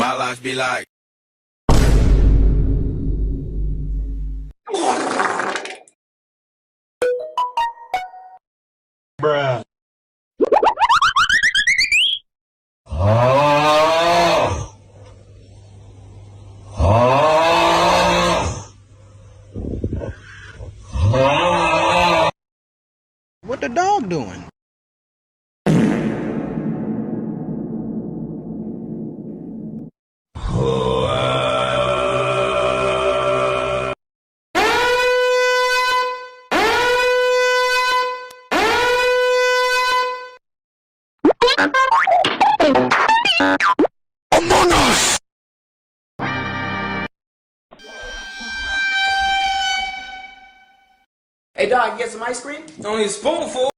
My life be like. Bruh. What the dog doing? Among Us! Hey dog, you get some ice cream? Only a spoonful.